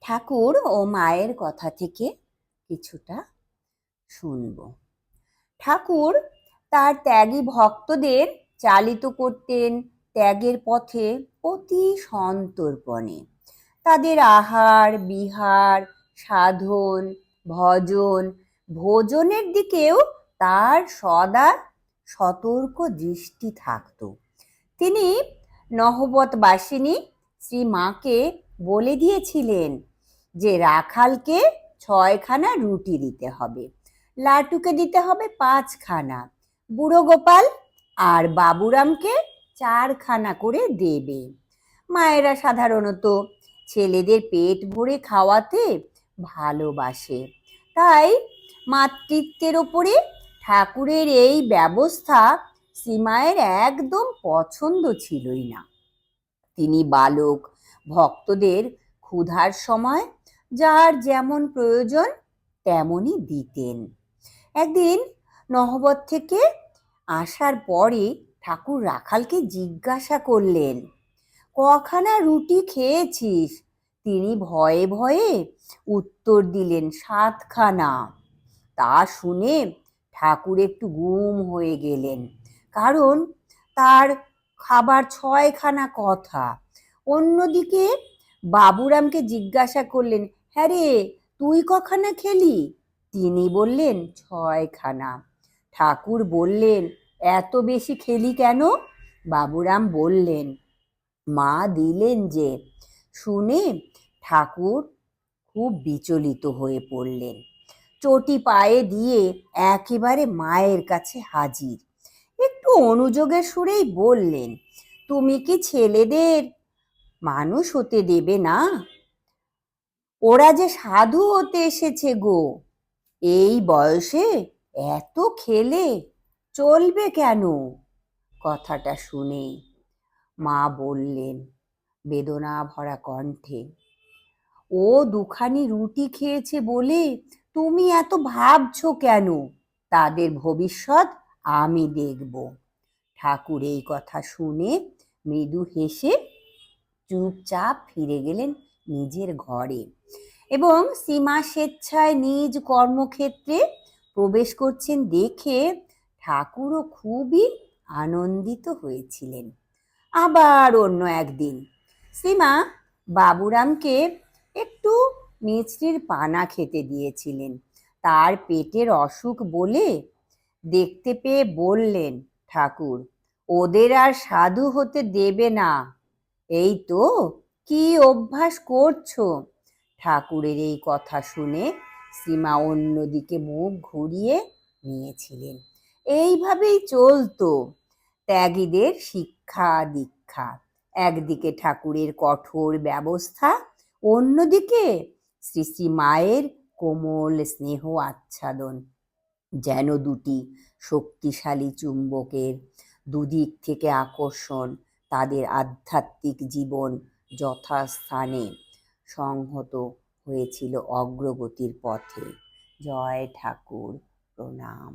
ঠাকুর ও মায়ের কথা থেকে কিছুটা শুনব। ঠাকুর তার ত্যাগী ভক্তদের চালিত করতেন ত্যাগের পথে অতি সন্তর্পণে। তাদের আহার বিহার সাধন ভজন ভোজনের দিকেও তার সদা সতর্ক দৃষ্টি থাকত। তিনি নহবতবাসিনী শ্রী মাকে বলে দিয়েছিলেন যে রাখালকে 6খানা রুটি দিতে হবে, লাটুকে দিতে হবে 5খানা, বুড়ো গোপাল আর বাবুরামকে 4খানা করে দেবে। মায়েরা সাধারণত ছেলেদের পেট ভরে খাওয়াতে ভালোবাসে, তাই মাতৃত্বের ওপরে ঠাকুরের এই ব্যবস্থা শ্রীমায়ের একদম পছন্দ ছিলই না। তিনি বালক ভক্তদের ক্ষুধার সময় যার যেমন প্রয়োজন তেমনই দিতেন। একদিন নহবত থেকে আসার পরে ঠাকুর রাখালকে জিজ্ঞাসা করলেন, কখানা রুটি খেয়েছিস? তিনি ভয়ে ভয়ে উত্তর দিলেন, 7খানা। তা শুনে ঠাকুর একটু গুম হয়ে গেলেন, কারণ তার খাবার 6খানা কথা। অন্যদিকে বাবুরামকে জিজ্ঞাসা করলেন, হ্যাঁ রে, তুই কখানা খেলি? তিনি বললেন 6খানা। ঠাকুর বললেন, এত বেশি খেলি কেন? বাবুরাম বললেন, মা দিলেন যে। শুনে ঠাকুর খুব বিচলিত হয়ে পড়লেন। চটি পায়ে দিয়ে একেবারে মায়ের কাছে হাজির। একটু অনুযোগের সুরেই বললেন, তুমি কি ছেলেদের মানুষ হতে দেবে না? ওরা যে সাধু হতে এসেছে গো, এই বয়সে এত খেলে চলবে কেন? কথাটা শুনে মা বললেন বেদনা ভরা কণ্ঠে, ও 2খানি রুটি খেয়েছে বলে তুমি এত ভাবছো কেন? তাদের ভবিষ্যৎ আমি দেখব। ঠাকুর এই কথা শুনে মৃদু হেসে চুপচাপ ফিরে গেলেন নিজের ঘরে এবং শ্রীমা স্বেচ্ছায় নিজ কর্মক্ষেত্রে প্রবেশ করছেন দেখে ঠাকুরও খুবই আনন্দিত হয়েছিলেন। আবার অন্য একদিন শ্রীমা বাবুরামকে একটু মিছরির পানা খেতে দিয়েছিলেন। তার পেটের অসুখ বলে দেখতে পেয়ে বললেন ঠাকুর, ওদের আর সাধু হতে দেবে না। এই তো কি অভ্যাস করছো? ঠাকুরের এই কথা শুনে শ্রীমা অন্যদিকে মুখ ঘুরিয়ে নিয়েছিলেন। এইভাবেই চলতো ত্যাগীদের শিক্ষা দীক্ষা। একদিকে ঠাকুরের কঠোর ব্যবস্থা, অন্যদিকে শ্রী শ্রী মায়ের কোমল স্নেহ আচ্ছাদন, যেন দুটি শক্তিশালী চুম্বকের দুদিক থেকে আকর্ষণ তাদের আধ্যাত্মিক জীবন যথাস্থানে সংহত হয়েছিল অগ্রগতির পথে। জয় ঠাকুর, প্রণাম।